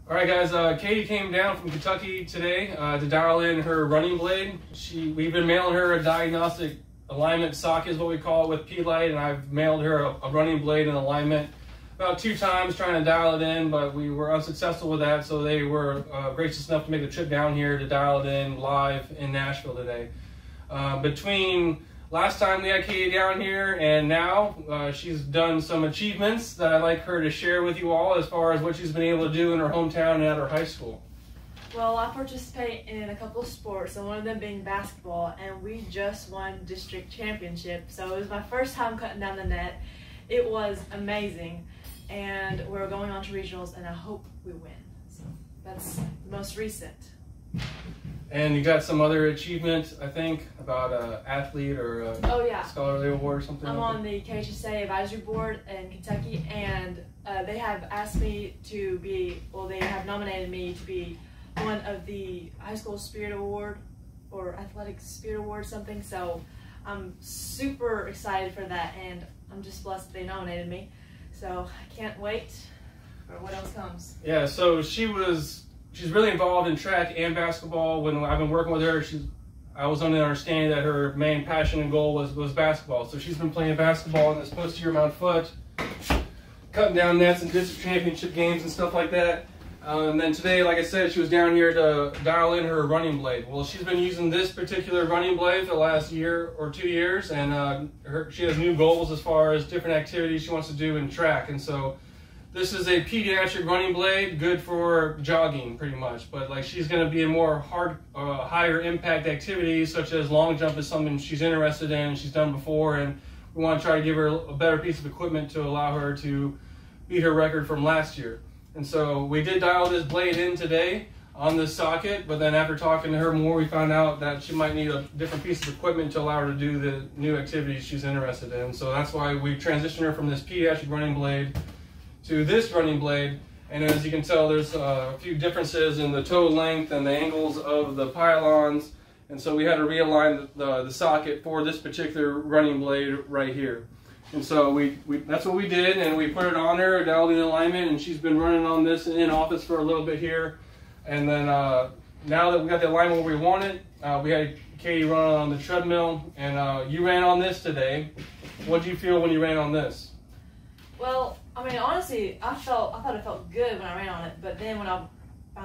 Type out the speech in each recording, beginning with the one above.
All right, guys. Katie came down from Kentucky today to dial in her running blade. We've been mailing her a diagnostic alignment socket, is what we call it, with P-Light, and I've mailed her a running blade and alignment about 2 times trying to dial it in, but we were unsuccessful with that, so they were gracious enough to make the trip down here to dial it in live in Nashville today. Between last time we had Katie down here and now, she's done some achievements that I'd like her to share with you all as far as what she's been able to do in her hometown and at her high school. Well, I participate in a couple of sports, and one of them being basketball, and we just won district championship, so it was my first time cutting down the net. It was amazing. And we're going on to regionals, and I hope we win. So that's the most recent. And you got some other achievement, I think, about an athlete or a scholarly award or something? I'm on the KHSA advisory board in Kentucky, and they have asked me to be, well, they have nominated me to be one of the High School Spirit Award or Athletic Spirit Award something. So I'm super excited for that, and I'm just blessed that they nominated me. So I can't wait for what else comes. Yeah, so she's really involved in track and basketball. When I've been working with her, I was under the understanding that her main passion and goal was basketball. So she's been playing basketball in this posterior mount foot, cutting down nets and district championship games and stuff like that. And then today, like I said, she was down here to dial in her running blade. Well, she's been using this particular running blade for the last year or 2 years, and she has new goals as far as different activities she wants to do in track. And so this is a pediatric running blade, good for jogging pretty much, but like she's going to be in more higher impact activities, such as long jump is something she's interested in and she's done before, and we want to try to give her a better piece of equipment to allow her to beat her record from last year. And so we did dial this blade in today on this socket, but then after talking to her more, we found out that she might need a different piece of equipment to allow her to do the new activities she's interested in. So that's why we transitioned her from this pediatric running blade to this running blade. And as you can tell, there's a few differences in the toe length and the angles of the pylons. And so we had to realign the socket for this particular running blade right here. And so that's what we did, and we put it on her, dialed in alignment, and she's been running on this in office for a little bit here. And then now that we got the alignment where we want it, we had Katie run on the treadmill, and you ran on this today. What did you feel when you ran on this? Well, I mean, honestly, I thought it felt good when I ran on it, but then when on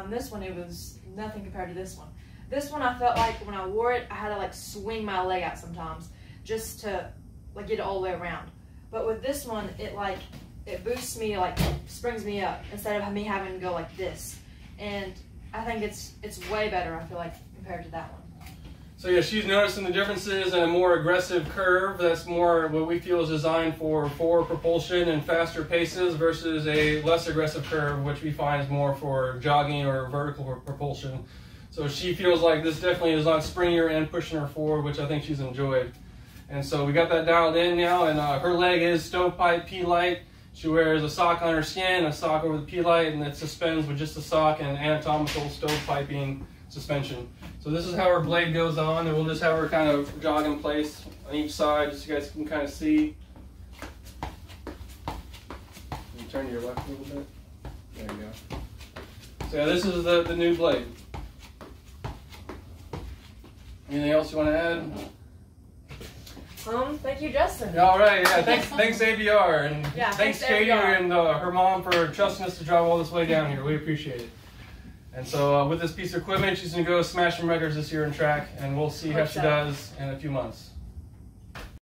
this one, it was nothing compared to this one. This one, I felt like when I wore it, I had to like swing my leg out sometimes just to like get it all the way around. But with this one, it boosts me, like springs me up instead of me having to go like this. And I think it's way better, I feel like, compared to that one. So yeah, she's noticing the differences in a more aggressive curve that's more what we feel is designed for forward propulsion and faster paces versus a less aggressive curve, which we find is more for jogging or vertical propulsion. So she feels like this definitely is not springing her and pushing her forward, which I think she's enjoyed. And so we got that dialed in now, and her leg is stovepipe P-Light. She wears a sock on her skin, a sock over the P-Light, and it suspends with just a sock and anatomical stovepiping suspension. So this is how her blade goes on, and we'll just have her kind of jog in place on each side, just so you guys can kind of see. You turn to your left a little bit. There you go. So yeah, this is the new blade. Anything else you want to add? Thank you, Justin. All right, yeah, thanks ABR, and yeah, thanks Katie and her mom for trusting us to drive all this way down here. We appreciate it. And so with this piece of equipment, she's going to go smash some records this year in track, and we'll see how she does in a few months.